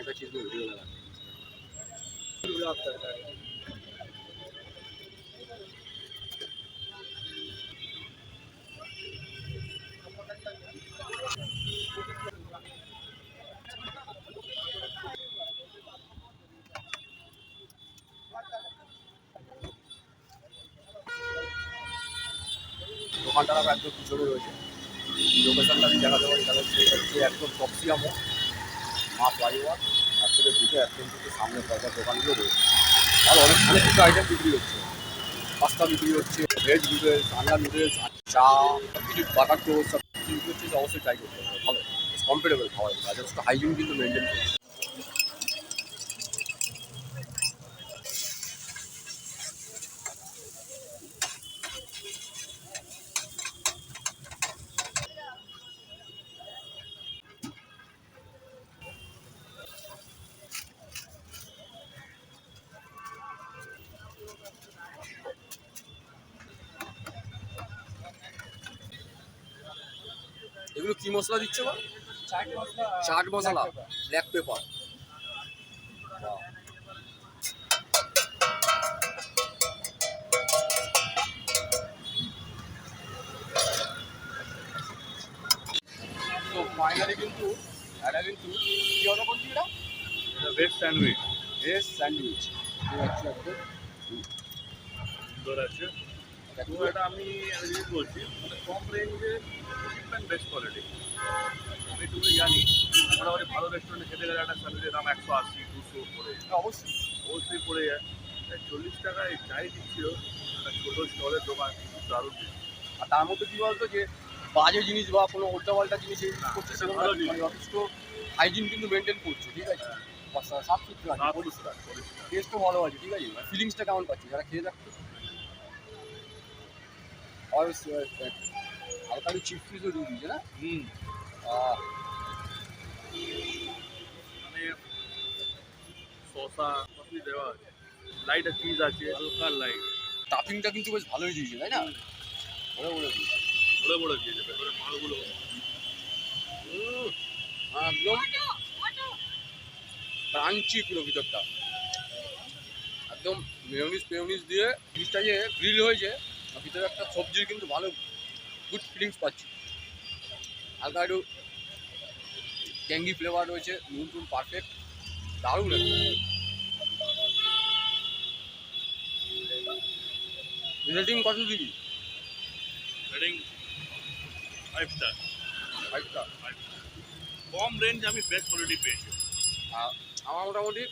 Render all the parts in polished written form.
ऐसा चीज़ में वीडियो लगाते हैं। ब्लॉग करता है। দোকানটা একদম পিছনে রয়েছে। লোকেশনটা আমি দেখাতে পারি, তাহলে সেটা হচ্ছে একদম টপসিয়া মোড়, মা ফ্লাইওভার, তার থেকে ঢুকে একদম কিন্তু সামনে পয়সার দোকানগুলো রয়েছে। আর অনেক অনেক কিছু আইটেম বিক্রি হচ্ছে, পাস্তা বিক্রি হচ্ছে, ভেজ নুডলস, আন্ডা নুডলস, চা, সব কিছু বাটার টোস্ট সব কিছু বিক্রি হচ্ছে। অবশ্যই ট্রাই করতে হবে, ভালো কমফোর্টেবল খাওয়ার, যথেষ্ট হাইজিন কিন্তু মেনটেন করছে। এগুলো কি মশলা দিচ্ছে বা? Chaat masala, black pepper. তো ফাইনালি কিন্তু এটা কিন্তু কি অর্ডার করছি, এটা ভেজ স্যান্ডউইচ ভেজ স্যান্ডউইচ সুন্দর আছে। তো এটা আমি জিনিস বলছি, মানে কম রেঞ্জে চিপ অ্যান্ড বেস্ট কোয়ালিটি। আমি তুমি জানি মোটামুটি ভালো রেস্টুরেন্টে খেতে গেলে একটা স্যালারির দাম 180-200 পড়ে যায়, অবশ্যই। অবশ্যই পড়ে যায়। তাই 40 টাকায় চাই দিচ্ছিল একটা ছোটো স্টলের দোকান, খুব দারুণ দিচ্ছে। আর তার মধ্যে কি বলতো, যে বাজে জিনিস বা কোনো উল্টাপাল্টা জিনিস এই করছে এটা সেরকম ভালো না, জিনিস। মানে যথেষ্ট হাইজিন কিন্তু মেনটেন করছে, ঠিক আছে। সাফ সুতরা আছে, পরিষ্কার, টেস্টও ভালো আছে, ঠিক আছে। ফিলিংসটা কেমন পাচ্ছি যারা খেয়ে থাকতো। আর হালকা একটু চিপ ফিসও দিয়ে দিয়েছে না। মানে শসা সবই দেওয়া আছে, লাইট চিজ আছে, হালকা লাইট। স্টাফিংটা কিন্তু বেশ ভালোই দিয়েছে, তাই না? ভরে ভরে দিয়েছে, বড় বড় দিয়েছে ভেতরে মালগুলো। একদম ক্রাঞ্চি পুরো ভিতরটা, একদম মেয়োনিজ দিয়ে জিনিসটা যে গ্রিল হয়েছে, আর ভিতরে একটা সবজির কিন্তু ভালো গুড ফিলিংস পাচ্ছি। হালকা একটু ট্যাঙ্গি ফ্লেভার রয়েছে, নুন টুন পারফেক্ট, দারুণ একদম। রেটিং কত দিবি? Rating 5 star. 5 স্টার। কম রেঞ্জ আমি বেস্ট কোয়ালিটি পেয়েছি। আমার মোটামুটি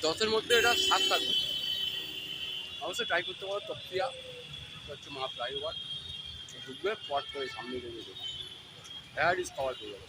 10-এর মধ্যে এটা 7 থাকবে। অবশ্যই ট্রাই করতে পারো। তপসিয়া হচ্ছে মা ফ্লাইওভার ঢুকবে, পট করে সামনে দেবে দোকান, ভ্যারাইটিস খাবার পেয়ে যাবে।